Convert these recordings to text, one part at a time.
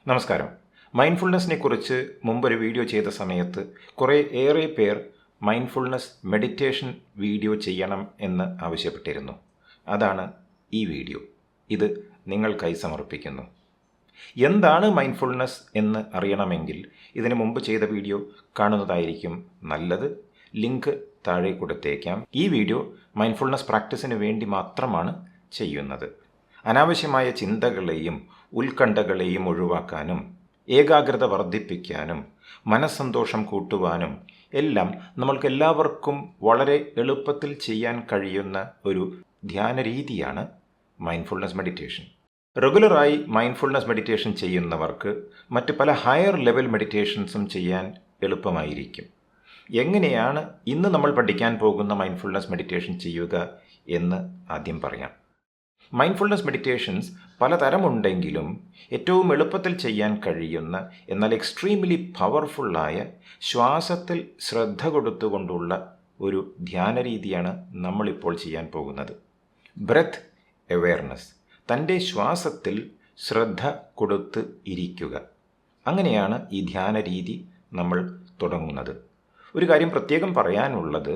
നമസ്കാരം. മൈൻഡ്ഫുൾനെസ്സിനെ കുറിച്ച് മുമ്പൊരു വീഡിയോ ചെയ്ത സമയത്ത് ഏറെ പേർ മൈൻഡ്ഫുൾനെസ് മെഡിറ്റേഷൻ വീഡിയോ ചെയ്യണം എന്ന് ആവശ്യപ്പെട്ടിരുന്നു. അതാണ് ഈ വീഡിയോ. ഇത് നിങ്ങൾക്കായി സമർപ്പിക്കുന്നു. എന്താണ് മൈൻഡ്ഫുൾനെസ് എന്ന് അറിയണമെങ്കിൽ ഇതിനു മുമ്പ് ചെയ്ത വീഡിയോ കാണുന്നതായിരിക്കും നല്ലത്. ലിങ്ക് താഴെ കൊടുത്തേക്കാം. ഈ വീഡിയോ മൈൻഡ്ഫുൾനെസ് പ്രാക്ടീസിന് വേണ്ടി മാത്രമാണ് ചെയ്യുന്നത്. അനാവശ്യമായ ചിന്തകളെയും ഉത്കണ്ഠകളെയും ഒഴിവാക്കാനും ഏകാഗ്രത വർദ്ധിപ്പിക്കാനും മനസ്സന്തോഷം കൂട്ടുവാനും എല്ലാം നമ്മൾക്കെല്ലാവർക്കും വളരെ എളുപ്പത്തിൽ ചെയ്യാൻ കഴിയുന്ന ഒരു ധ്യാന രീതിയാണ് മൈൻഡ്ഫുൾനെസ് മെഡിറ്റേഷൻ. റെഗുലറായി മൈൻഡ്ഫുൾനെസ് മെഡിറ്റേഷൻ ചെയ്യുന്നവർക്ക് മറ്റ് പല ഹയർ ലെവൽ മെഡിറ്റേഷൻസും ചെയ്യാൻ എളുപ്പമായിരിക്കും. എങ്ങനെയാണ് ഇന്ന് നമ്മൾ പഠിക്കാൻ പോകുന്ന മൈൻഡ്ഫുൾനെസ് മെഡിറ്റേഷൻ ചെയ്യുക എന്ന് ആദ്യം പറയാം. മൈൻഡ്ഫുൾനെസ് മെഡിറ്റേഷൻസ് പലതരമുണ്ടെങ്കിലും ഏറ്റവും എളുപ്പത്തിൽ ചെയ്യാൻ കഴിയുന്ന എന്നാൽ എക്സ്ട്രീംലി പവർഫുള്ളായ ശ്വാസത്തിൽ ശ്രദ്ധ കൊടുത്തുകൊണ്ടുള്ള ഒരു ധ്യാന രീതിയാണ് നമ്മളിപ്പോൾ ചെയ്യാൻ പോകുന്നത്. ബ്രെത്ത് അവെയർനെസ്, തൻ്റെ ശ്വാസത്തിൽ ശ്രദ്ധ കൊടുത്ത് ഇരിക്കുക. അങ്ങനെയാണ് ഈ ധ്യാന രീതി നമ്മൾ തുടങ്ങുന്നത്. ഒരു കാര്യം പ്രത്യേകം പറയാനുള്ളത്,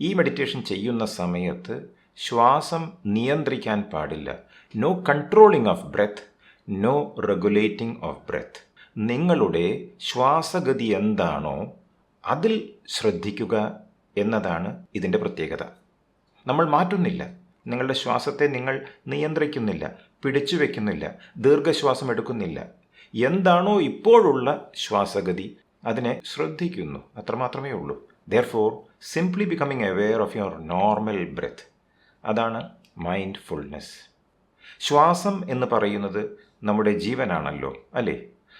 ഈ മെഡിറ്റേഷൻ ചെയ്യുന്ന സമയത്ത് ശ്വാസം നിയന്ത്രിക്കാൻ പാടില്ല. No controlling of breath, no regulating of breath. നിങ്ങളുടെ ശ്വാസഗതി എന്താണോ അതിൽ ശ്രദ്ധിക്കുക എന്നതാണ് ഇതിൻ്റെ പ്രത്യേകത. നമ്മൾ മാറ്റുന്നില്ല. നിങ്ങളുടെ ശ്വാസത്തെ നിങ്ങൾ നിയന്ത്രിക്കുന്നില്ല, പിടിച്ചു വയ്ക്കുന്നില്ല, ദീർഘശ്വാസം എടുക്കുന്നില്ല. എന്താണോ ഇപ്പോഴുള്ള ശ്വാസഗതി അതിനെ ശ്രദ്ധിക്കുന്നു, അത്രമാത്രമേ ഉള്ളൂ. Therefore, simply becoming aware of your normal breath. അതാണ് മൈൻഡ്ഫുൾനെസ്. ശ്വാസം എന്ന് പറയുന്നത് നമ്മുടെ ജീവനാണല്ലോ, അല്ലേ?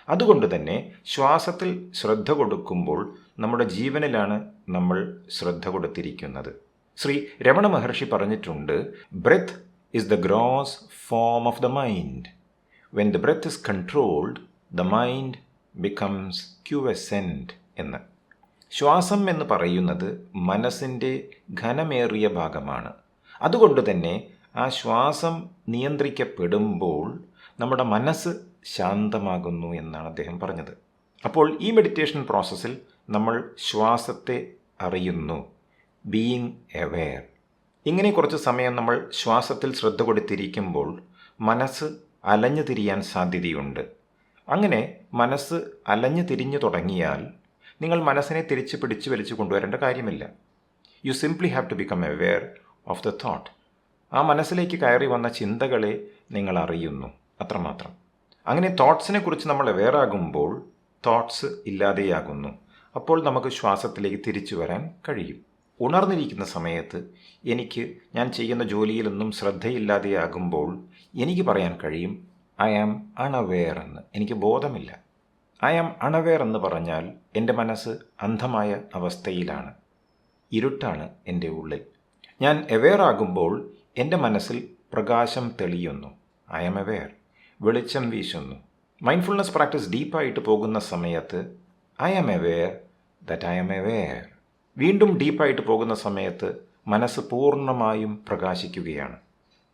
അതുകൊണ്ട് തന്നെ ശ്വാസത്തിൽ ശ്രദ്ധ കൊടുക്കുമ്പോൾ നമ്മുടെ ജീവനിലാണ് നമ്മൾ ശ്രദ്ധ കൊടുത്തിരിക്കുന്നത്. ശ്രീ രമണ മഹർഷി പറഞ്ഞിട്ടുണ്ട്, breath is the gross form of the mind. When the breath is controlled, the mind becomes quiescent എന്ന്. ശ്വാസം എന്ന് പറയുന്നത് മനസ്സിൻ്റെ ഘനമേറിയ ഭാഗമാണ്. അതുകൊണ്ട് തന്നെ ആ ശ്വാസം നിയന്ത്രിക്കപ്പെടുമ്പോൾ നമ്മുടെ മനസ്സ് ശാന്തമാകുന്നു എന്നാണ് അദ്ദേഹം പറഞ്ഞത്. അപ്പോൾ ഈ മെഡിറ്റേഷൻ പ്രോസസ്സിൽ നമ്മൾ ശ്വാസത്തെ അറിയുന്നു, ബീയിങ് അവെയർ. ഇങ്ങനെ കുറച്ച് സമയം നമ്മൾ ശ്വാസത്തിൽ ശ്രദ്ധ കൊടുത്തിരിക്കുമ്പോൾ മനസ്സ് അലഞ്ഞു തിരിയാൻ സാധ്യതയുണ്ട്. അങ്ങനെ മനസ്സ് അലഞ്ഞു തിരിഞ്ഞു തുടങ്ങിയാൽ നിങ്ങൾ മനസ്സിനെ തിരിച്ച് പിടിച്ചു വലിച്ചു കൊണ്ടുവരേണ്ട കാര്യമില്ല. You simply have to become aware of the thought. ആ മനസ്സിലേക്ക് കയറി വന്ന ചിന്തകളെ നിങ്ങൾ അറിയുന്നു, അത്രമാത്രം. അങ്ങനെ തോട്ട്സിനെ കുറിച്ച് നമ്മൾ അവെയർ ആകുമ്പോൾ തോട്ട്സ് ഇല്ലാതെയാകുന്നു. അപ്പോൾ നമുക്ക് ശ്വാസത്തിലേക്ക് തിരിച്ചു വരാൻ കഴിയും. ഉണർന്നിരിക്കുന്ന സമയത്ത് ഞാൻ ചെയ്യുന്ന ജോലിയിലൊന്നും ശ്രദ്ധയില്ലാതെയാകുമ്പോൾ എനിക്ക് പറയാൻ കഴിയും, ഐ ആം അൺഅവെയർ എന്ന്. എനിക്ക് ബോധമില്ല. ഐ ആം അൺഅവെയർ എന്ന് പറഞ്ഞാൽ എൻ്റെ മനസ്സ് അന്ധമായ അവസ്ഥയിലാണ്, ഇരുട്ടാണ് എൻ്റെ ഉള്ളിൽ. ഞാൻ അവെയർ ആകുമ്പോൾ എൻ്റെ മനസ്സിൽ പ്രകാശം തെളിയുന്നു. I am aware. വെളിച്ചം വീശുന്നു. മൈൻഡ്ഫുൾനെസ് പ്രാക്ടീസ് ഡീപ്പായിട്ട് പോകുന്ന സമയത്ത് I am aware that I am aware. വീണ്ടും ഡീപ്പായിട്ട് പോകുന്ന സമയത്ത് മനസ്സ് പൂർണ്ണമായും പ്രകാശിക്കുകയാണ്.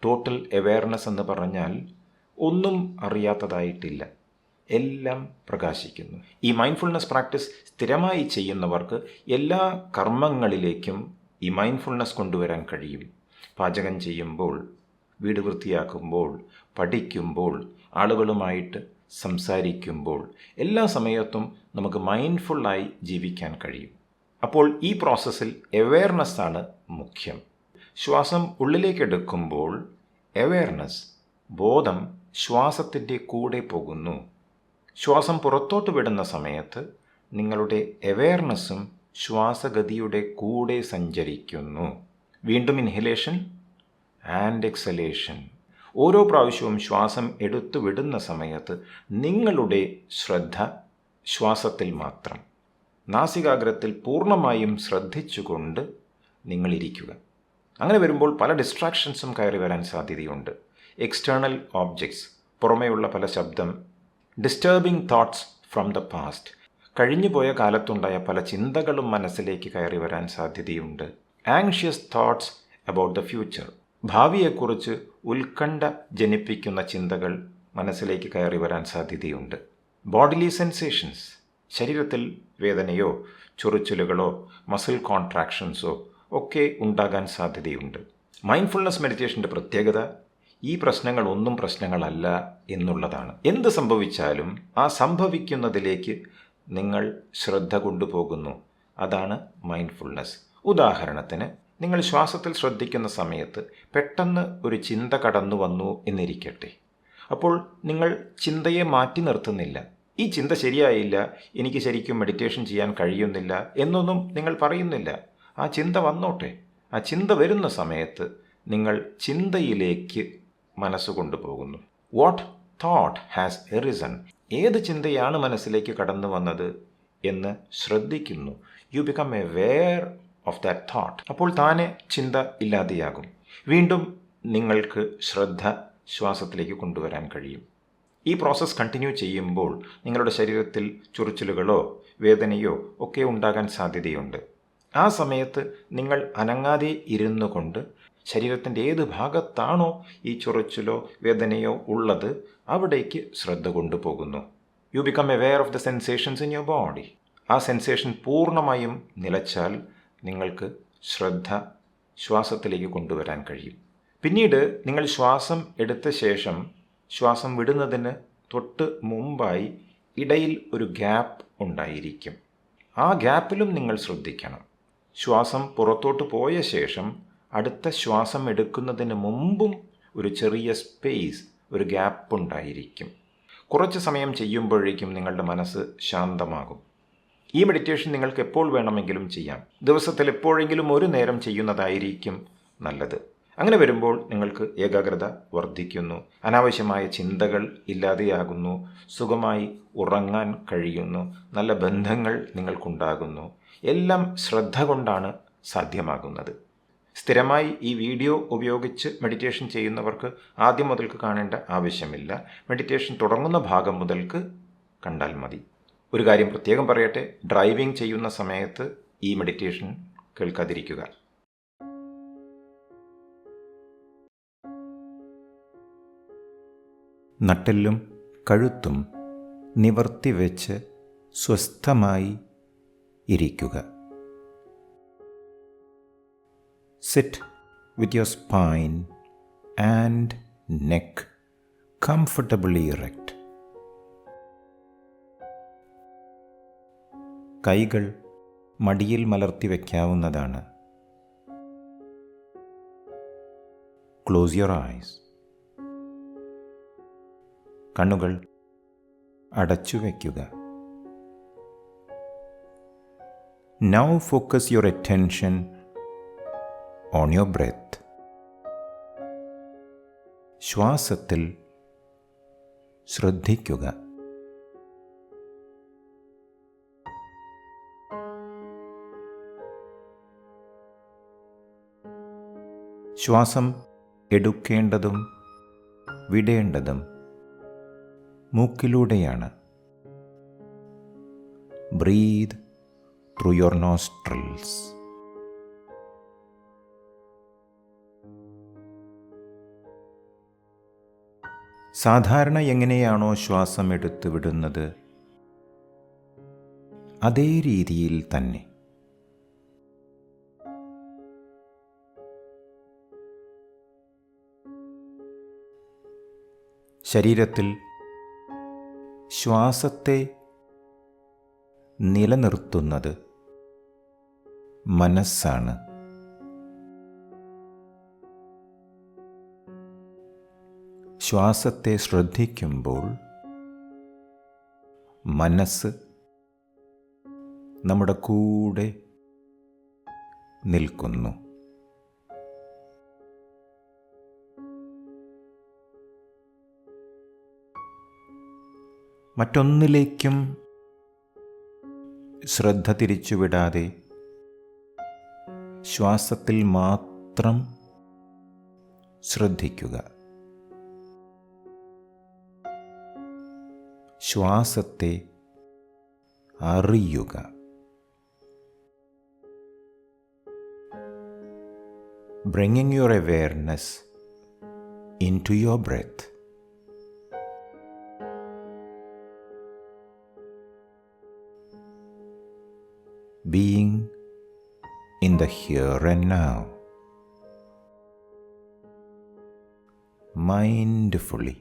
ടോട്ടൽ അവെയർനെസ് എന്ന് പറഞ്ഞാൽ ഒന്നും അറിയാത്തതായിട്ടില്ല, എല്ലാം പ്രകാശിക്കുന്നു. ഈ മൈൻഡ്ഫുൾനെസ് പ്രാക്ടീസ് സ്ഥിരമായി ചെയ്യുന്നവർക്ക് എല്ലാ കർമ്മങ്ങളിലേക്കും ഈ മൈൻഡ്ഫുൾനെസ് കൊണ്ടുവരാൻ കഴിയും. പാചകം ചെയ്യുമ്പോൾ, വീട് വൃത്തിയാക്കുമ്പോൾ, പഠിക്കുമ്പോൾ, ആളുകളുമായിട്ട് സംസാരിക്കുമ്പോൾ, എല്ലാ സമയത്തും നമുക്ക് മൈൻഡ്ഫുള്ളായി ജീവിക്കാൻ കഴിയും. അപ്പോൾ ഈ പ്രോസസ്സിൽ അവെയർനെസ്സാണ് മുഖ്യം. ശ്വാസം ഉള്ളിലേക്ക് എടുക്കുമ്പോൾ അവെയർനെസ്, ബോധം ശ്വാസത്തിൻ്റെ കൂടെ പോകുന്നു. ശ്വാസം പുറത്തോട്ട് വിടുന്ന സമയത്ത് നിങ്ങളുടെ അവെയർനെസ്സും ശ്വാസഗതിയുടെ കൂടെ സഞ്ചരിക്കുന്നു. വീണ്ടും ഇൻഹലേഷൻ ആൻഡ് എക്സലേഷൻ. ഓരോ പ്രാവശ്യവും ശ്വാസം എടുത്തു വിടുന്ന സമയത്ത് നിങ്ങളുടെ ശ്രദ്ധ ശ്വാസത്തിൽ മാത്രം, നാസികാഗ്രത്തിൽ പൂർണ്ണമായും ശ്രദ്ധിച്ചുകൊണ്ട് നിങ്ങളിരിക്കുക. അങ്ങനെ വരുമ്പോൾ പല ഡിസ്ട്രാക്ഷൻസും കയറി വരാൻ സാധ്യതയുണ്ട്. എക്സ്റ്റേണൽ ഓബ്ജക്ട്സ്, പുറമേയുള്ള പല ശബ്ദം, disturbing thoughts from the past, കഴിഞ്ഞുപോയ കാലത്തുണ്ടായ പല ചിന്തകളും മനസ്സിലേക്ക് കയറി വരാൻ സാധ്യതയുണ്ട്. Anxious thoughts about the future, ഭാവിയെക്കുറിച്ച് ഉത്കണ്ഠ ജനിപ്പിക്കുന്ന ചിന്തകൾ മനസ്സിലേക്ക് കയറി വരാൻ സാധ്യതയുണ്ട്. ബോഡിലി സെൻസേഷൻസ്, ശരീരത്തിൽ വേദനയോ ചൊറിച്ചിലുകളോ മസിൽ കോൺട്രാക്ഷൻസോ ഒക്കെ ഉണ്ടാകാൻ സാധ്യതയുണ്ട്. മൈൻഡ്ഫുൾനെസ് മെഡിറ്റേഷൻ്റെ പ്രത്യേകത ഈ പ്രശ്നങ്ങളൊന്നും പ്രശ്നങ്ങളല്ല എന്നുള്ളതാണ്. എന്ത് സംഭവിച്ചാലും ആ സംഭവിക്കുന്നതിലേക്ക് നിങ്ങൾ ശ്രദ്ധ കൊണ്ടുപോകുന്നു. അതാണ് മൈൻഡ്ഫുൾനെസ്. ഉദാഹരണത്തിന്, നിങ്ങൾ ശ്വാസത്തിൽ ശ്രദ്ധിക്കുന്ന സമയത്ത് പെട്ടെന്ന് ഒരു ചിന്ത കടന്നു വന്നു എന്നിരിക്കട്ടെ. അപ്പോൾ നിങ്ങൾ ചിന്തയെ മാറ്റി നിർത്തുന്നില്ല. ഈ ചിന്ത ശരിയായില്ല, എനിക്ക് ശരിക്കും മെഡിറ്റേഷൻ ചെയ്യാൻ കഴിയുന്നില്ല എന്നൊന്നും നിങ്ങൾ പറയുന്നില്ല. ആ ചിന്ത വന്നോട്ടെ. ആ ചിന്ത വരുന്ന സമയത്ത് നിങ്ങൾ ചിന്തയിലേക്ക് മനസ്സ് കൊണ്ടുപോകുന്നു. വാട്ട് തോട്ട് ഹാസ് എറിസൺ, ഏത് ചിന്തയാണ് മനസ്സിലേക്ക് കടന്നു വന്നത് എന്ന് ശ്രദ്ധിക്കുന്നു. You become aware of that thought. അപ്പോൾ താനെ ചിന്ത ഇല്ലാതെയാകും. വീണ്ടും നിങ്ങൾക്ക് ശ്രദ്ധ ശ്വാസത്തിലേക്ക് കൊണ്ടുവരാൻ കഴിയും. ഈ പ്രോസസ്സ് കണ്ടിന്യൂ ചെയ്യുമ്പോൾ നിങ്ങളുടെ ശരീരത്തിൽ ചൊറിച്ചിലുകളോ വേദനയോ ഒക്കെ ഉണ്ടാകാൻ സാധ്യതയുണ്ട്. ആ സമയത്ത് നിങ്ങൾ അനങ്ങാതെ ഇരുന്നു കൊണ്ട് ശരീരത്തിൻ്റെ ഏത് ഭാഗത്താണോ ഈ ചൊറിച്ചിലോ വേദനയോ ഉള്ളത് അവിടേക്ക് ശ്രദ്ധ കൊണ്ടുപോകുന്നു. You become aware of the sensations in your body. ആ സെൻസേഷൻ പൂർണ്ണമായും നിലച്ചാൽ നിങ്ങൾക്ക് ശ്രദ്ധ ശ്വാസത്തിലേക്ക് കൊണ്ടുവരാൻ കഴിയും. പിന്നീട് നിങ്ങൾ ശ്വാസം എടുത്ത ശേഷം ശ്വാസം വിടുന്നതിന് തൊട്ട് മുമ്പായി ഇടയിൽ ഒരു ഗ്യാപ്പ് ഉണ്ടായിരിക്കും. ആ ഗ്യാപ്പിലും നിങ്ങൾ ശ്രദ്ധിക്കണം. ശ്വാസം പുറത്തോട്ട് പോയ ശേഷം അടുത്ത ശ്വാസം എടുക്കുന്നതിന് മുമ്പും ഒരു ചെറിയ സ്പേസ്, ഒരു ഗ്യാപ്പ് ഉണ്ടായിരിക്കും. കുറച്ച് സമയം ചെയ്യുമ്പോഴേക്കും നിങ്ങളുടെ മനസ്സ് ശാന്തമാകും. ഈ മെഡിറ്റേഷൻ നിങ്ങൾക്ക് എപ്പോൾ വേണമെങ്കിലും ചെയ്യാം. ദിവസത്തിൽ എപ്പോഴെങ്കിലും ഒരു നേരം ചെയ്യുന്നതായിരിക്കും നല്ലത്. അങ്ങനെ വരുമ്പോൾ നിങ്ങൾക്ക് ഏകാഗ്രത വർദ്ധിക്കുന്നു, അനാവശ്യമായ ചിന്തകൾ ഇല്ലാതെയാകുന്നു, സുഖമായി ഉറങ്ങാൻ കഴിയുന്നു, നല്ല ബന്ധങ്ങൾ നിങ്ങൾക്കുണ്ടാകുന്നു. എല്ലാം ശ്രദ്ധ കൊണ്ടാണ് സാധ്യമാകുന്നത്. സ്ഥിരമായി ഈ വീഡിയോ ഉപയോഗിച്ച് മെഡിറ്റേഷൻ ചെയ്യുന്നവർക്ക് ആദ്യം മുതൽക്ക് കാണേണ്ട ആവശ്യമില്ല. മെഡിറ്റേഷൻ തുടങ്ങുന്ന ഭാഗം മുതൽക്ക് കണ്ടാൽ മതി. ഒരു കാര്യം പ്രത്യേകം പറയട്ടെ, ഡ്രൈവിംഗ് ചെയ്യുന്ന സമയത്ത് ഈ മെഡിറ്റേഷൻ കേൾക്കാതിരിക്കുക. നട്ടെല്ലും കഴുത്തും നിവർത്തി വെച്ച് സ്വസ്ഥമായി ഇരിക്കുക. Sit with your spine and neck comfortably erect. കൈകൾ മടിയിൽ മലർത്തി വയ്ക്കാവുന്നതാണ്. Close your eyes. കണ്ണുകൾ അടച്ചു വയ്ക്കുക. Now focus your attention on your breath. ശ്വാസത്തിൽ ശ്രദ്ധിക്കുക. ശ്വാസം എടുക്കേണ്ടതും വിടേണ്ടതും മൂക്കിലൂടെയാണ്. Breathe through your nostrils. സാധാരണ എങ്ങനെയാണോ ശ്വാസം എടുത്ത് വിടുന്നത് അതേ രീതിയിൽ തന്നെ. ശരീരത്തിൽ ശ്വാസത്തെ നിലനിർത്തുന്നത് മനസ്സാണ്. ശ്വാസത്തെ ശ്രദ്ധിക്കുമ്പോൾ മനസ്സ് നമ്മുടെ കൂടെ നിൽക്കുന്നു. മറ്റൊന്നിലേക്കും ശ്രദ്ധ തിരിച്ചുവിടാതെ ശ്വാസത്തിൽ മാത്രം ശ്രദ്ധിക്കുക. ശ്വാസത്തെ അറിയുക. Bringing your awareness into your breath. being in the here and now, mindfully.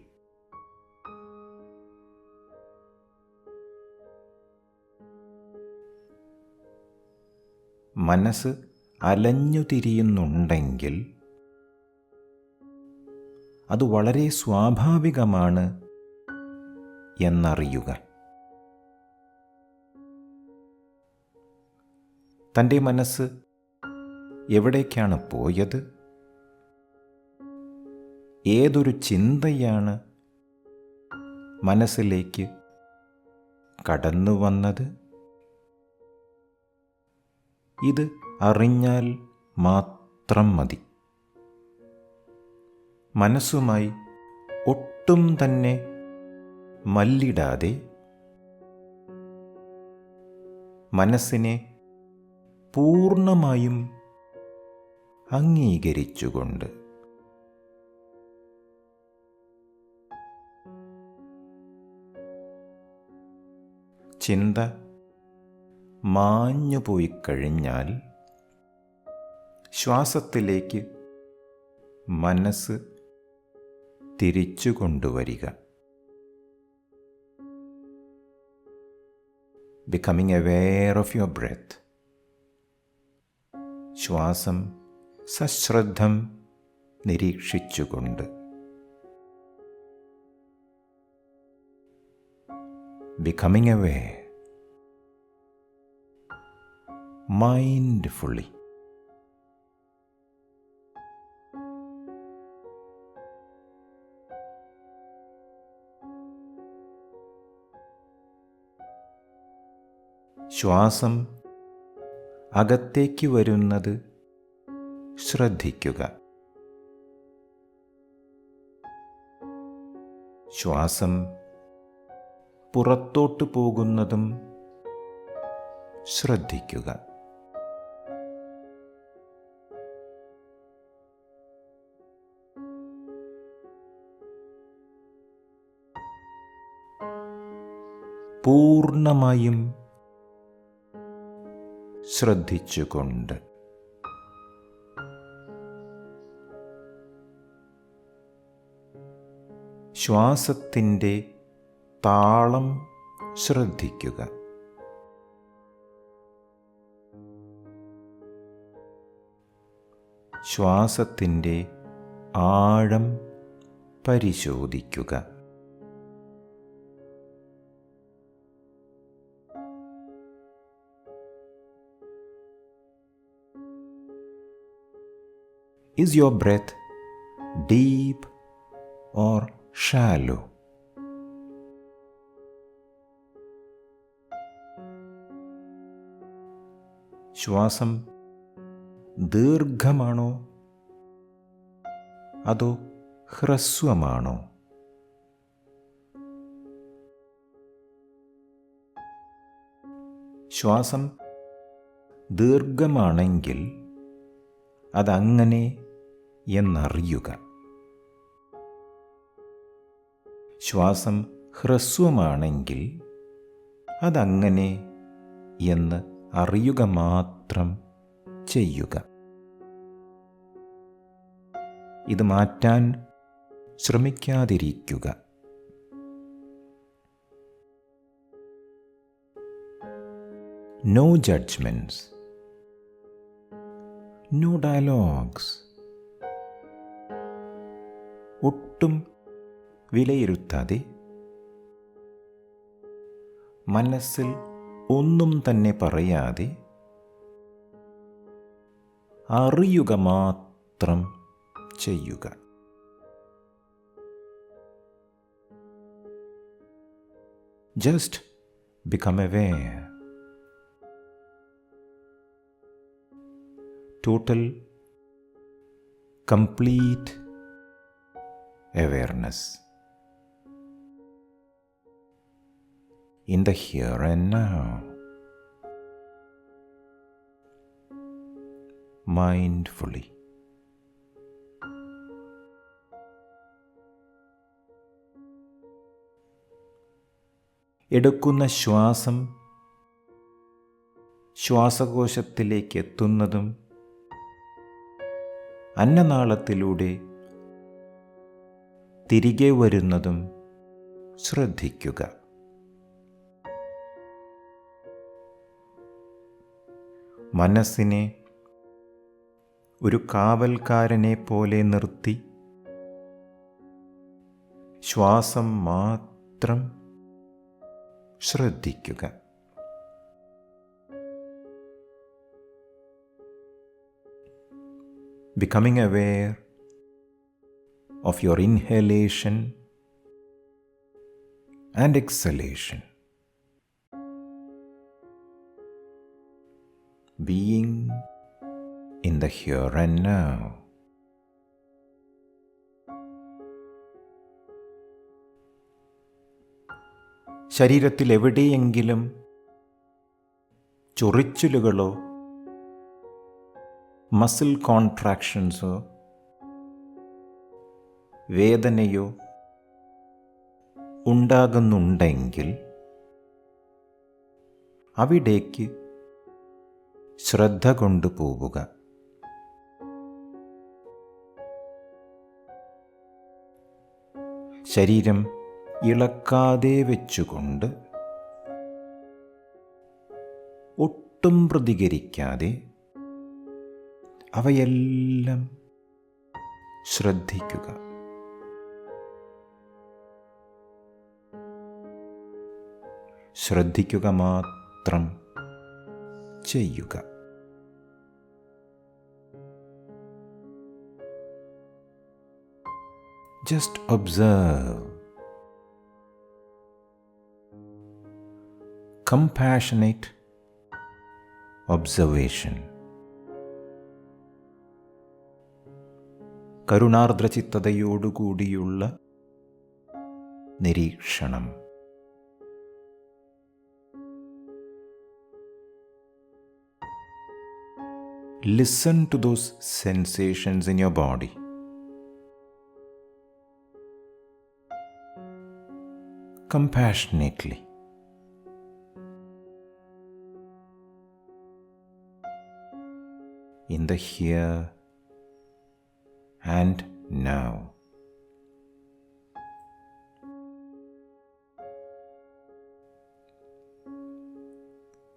മനസ്സ് അലഞ്ഞു തിരിയുന്നുണ്ടെങ്കിൽ അത് വളരെ സ്വാഭാവികമാണ് എന്നറിയുക. തൻ്റെ മനസ്സ് എവിടേക്കാണ് പോയത്? ഏതൊരു ചിന്തയാണ് മനസ്സിലേക്ക് കടന്നു വന്നത്? ഇത് അറിഞ്ഞാൽ മാത്രം മതി. മനസ്സുമായി ഒട്ടും തന്നെ മല്ലിടാതെ, മനസ്സിനെ പൂർണ്ണമായും അംഗീകരിച്ചുകൊണ്ട് ചിന്ത മാഞ്ഞുപോയി കഴിഞ്ഞാൽ ശ്വാസത്തിലേക്ക് മനസ്സ് തിരിച്ചു കൊണ്ടുവരിക. Becoming aware of your breath. ശ്വാസം സശ്രദ്ധം നിരീക്ഷിച്ചുകൊണ്ട്. Becoming aware. Mindfully. ശ്വാസം അകത്തേക്ക് വരുന്നത് ശ്രദ്ധിക്കുക. ശ്വാസം പുറത്തോട്ട് പോകുന്നതും ശ്രദ്ധിക്കുക. പൂർണ്ണമായും ശ്രദ്ധിച്ചുകൊണ്ട് ശ്വാസത്തിൻ്റെ താളം ശ്രദ്ധിക്കുക. ശ്വാസത്തിൻ്റെ ആഴം പരിശോധിക്കുക. Is your breath deep or shallow? ശ്വാസം ദീർഘമാണോ അതോ ഹ്രസ്വമാണോ? ശ്വാസം ദീർഘമാണെങ്കിൽ അതങ്ങനെ എന്നറിയുക. ശ്വാസം ഹ്രസ്വമാണെങ്കിൽ അതങ്ങനെ എന്ന് അറിയുക മാത്രം ചെയ്യുക. ഇത് മാറ്റാൻ ശ്രമിക്കാതിരിക്കുക. No judgments, no dialogues. ഒട്ടും വിലയിരുത്താതെ, മനസ്സിൽ ഒന്നും തന്നെ പറയാതെ അറിയുക മാത്രം ചെയ്യുക. Just become aware. Total, complete awareness in the here and now. Mindfully. എടുക്കുന്ന ശ്വാസം ശ്വാസകോശത്തിലേക്ക് എത്തുന്നതും അന്നനാളത്തിലൂടെ തിരികെ വരുന്നതും ശ്രദ്ധിക്കുക. മനസ്സിനെ ഒരു കാവൽക്കാരനെ പോലെ നിർത്തി ശ്വാസം മാത്രം ശ്രദ്ധിക്കുക. Becoming aware of your inhalation and exhalation. Being in the here and now. ശരീരത്തിൽ എവിടെയെങ്കിലും ചൊറിച്ചിലുകളോ മസിൽ കോൺട്രാക്ഷൻസോ വേദനയോ ഉണ്ടാകുന്നുണ്ടെങ്കിൽ അവിടേക്ക് ശ്രദ്ധ കൊണ്ടുപോവുക. ശരീരം ഇളക്കാതെ വെച്ചുകൊണ്ട്, ഒട്ടും പ്രതികരിക്കാതെ അവയെല്ലാം ശ്രദ്ധിക്കുക. ശ്രദ്ധിക്കുക മാത്രം ചെയ്യുക. Just observe. Compassionate observation. കരുണാർദ്രചിത്തതയോടുകൂടിയുള്ള നിരീക്ഷണം. Listen to those sensations in your body. Compassionately. In the here and now.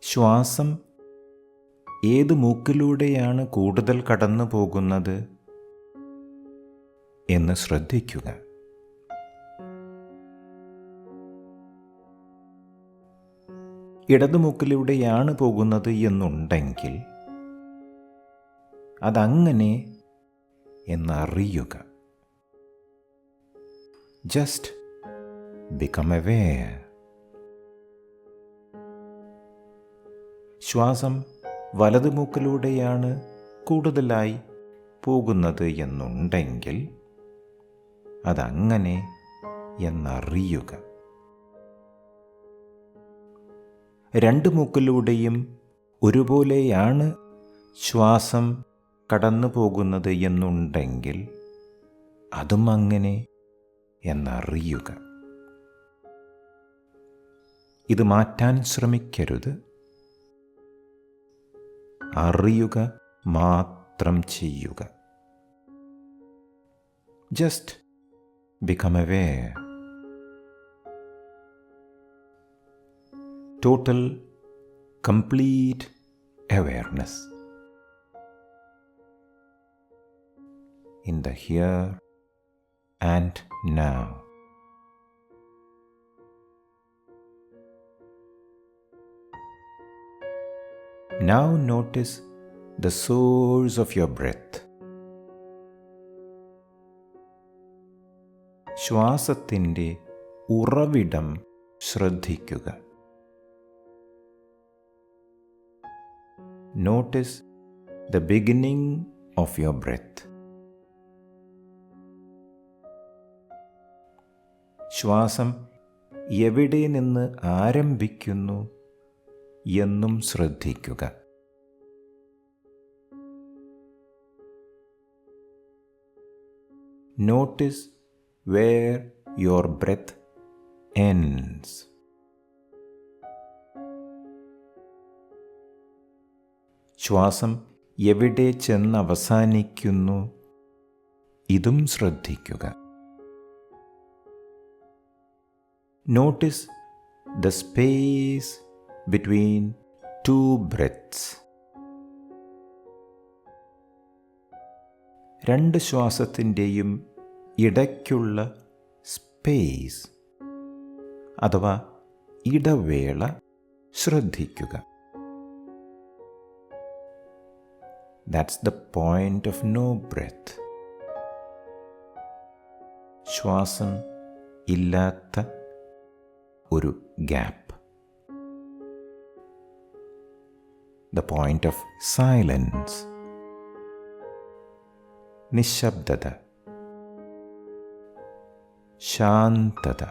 ശ്വാസം ഏത് മൂക്കിലൂടെയാണ് കൂടുതൽ കടന്നു പോകുന്നത് എന്ന് ശ്രദ്ധിക്കുക. ഇടതുമൂക്കിലൂടെയാണ് പോകുന്നത് എന്നുണ്ടെങ്കിൽ അതങ്ങനെ എന്നറിയുക. Just become aware. ശ്വാസം വലതുമൂക്കിലൂടെയാണ് കൂടുതലായി പോകുന്നത് എന്നുണ്ടെങ്കിൽ അതങ്ങനെ എന്നറിയുക. രണ്ട് മൂക്കിലൂടെയും ഒരുപോലെയാണ് ശ്വാസം കടന്നു പോകുന്നത് എന്നുണ്ടെങ്കിൽ അതും അങ്ങനെ എന്നറിയുക. ഇത് മാറ്റാൻ ശ്രമിക്കരുത്. അറിയുക മാത്രം ചെയ്യുക. Just become aware. Total, complete awareness. In the here and now. Now notice the source of your breath. ശ്വാസത്തിൻ്റെ ഉറവിടം ശ്രദ്ധിക്കുക. Notice the beginning of your breath. ശ്വാസം എവിടെ നിന്ന് ആരംഭിക്കുന്നു എന്നും ശ്രദ്ധിക്കുക. Notice where your breath ends. ശ്വാസം എവിടെ ചെന്ന് അവസാനിക്കുന്നു ഇതും ശ്രദ്ധിക്കുക. Notice the space between two breaths. രണ്ട് ശ്വാസത്തിൻ്റെയും ഇടയ്ക്കുള്ള സ്പേസ് അഥവാ ഇടവേള ശ്രദ്ധിക്കുക. That's the point of no breath. ശ്വാസം ഇല്ലാത്ത ഒരു gap. The point of silence. നിശബ്ദത, ശാന്തത.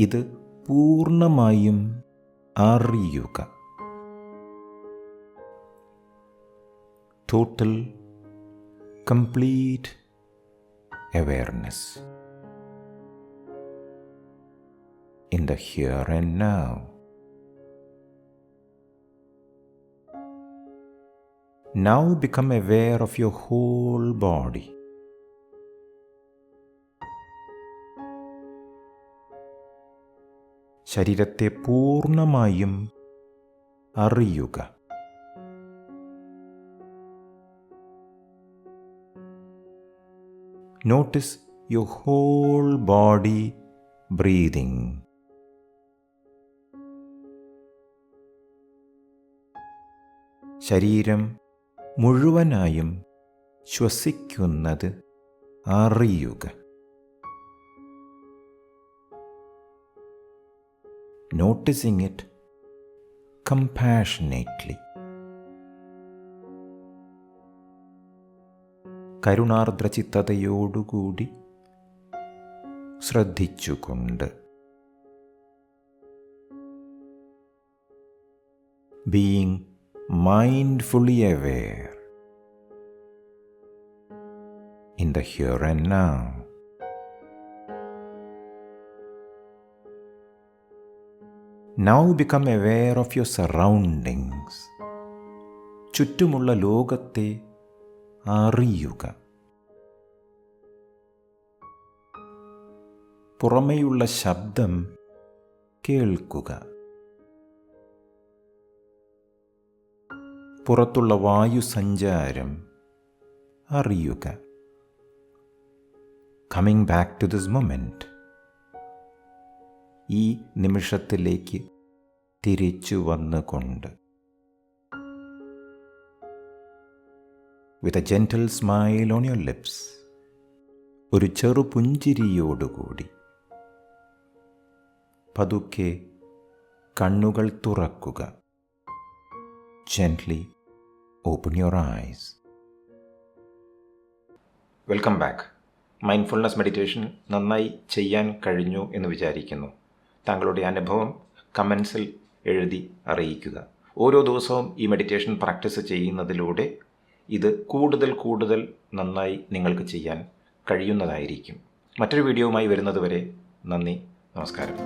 ഇത് പൂർണ്ണമായും അറിയുക. Total complete awareness in the here and now. Now become aware of your whole body. ശരീരത്തെ പൂർണ്ണമായും അറിയുക. Notice your whole body breathing. ശരീരം മുഴുവനായും ശ്വസിക്കുന്നത് അറിയുക. Noticing it compassionately. കരുണാർദ്രചിത്തതയോടുകൂടി ശ്രദ്ധിച്ചുകൊണ്ട്. Being mindfully aware in the here and now. Now become aware of your surroundings. ചുറ്റുമുള്ള ലോകത്തെ അറിയുക. പുറമേയുള്ള ശബ്ദം കേൾക്കുക. പുറത്തുള്ള വായുസഞ്ചാരം അറിയുക. Coming back to this moment. ഈ നിമിഷത്തിലേക്ക് തിരിച്ചു വന്നുകൊണ്ട്. With a gentle smile on your lips. ഒരു ചെറു പുഞ്ചിരിയോടുകൂടി പതുക്കെ കണ്ണുകൾ തുറക്കുക. Gently open your eyes. Welcome back. Mindfulness meditation നന്നായി ചെയ്യാൻ കഴിഞ്ഞു എന്ന് വിചാരിക്കുന്നു. താങ്കളുടെ അനുഭവം കമൻസിൽ എഴുതി അറിയിക്കുക. ഓരോ ദിവസവും ഈ മെഡിറ്റേഷൻ പ്രാക്ടീസ് ചെയ്യുന്നതിലൂടെ ഇത് കൂടുതൽ നന്നായി നിങ്ങൾക്ക് ചെയ്യാൻ കഴിയുന്നതായിരിക്കും. മറ്റൊരു വീഡിയോയുമായി വരുന്നതുവരെ നന്ദി, നമസ്കാരം.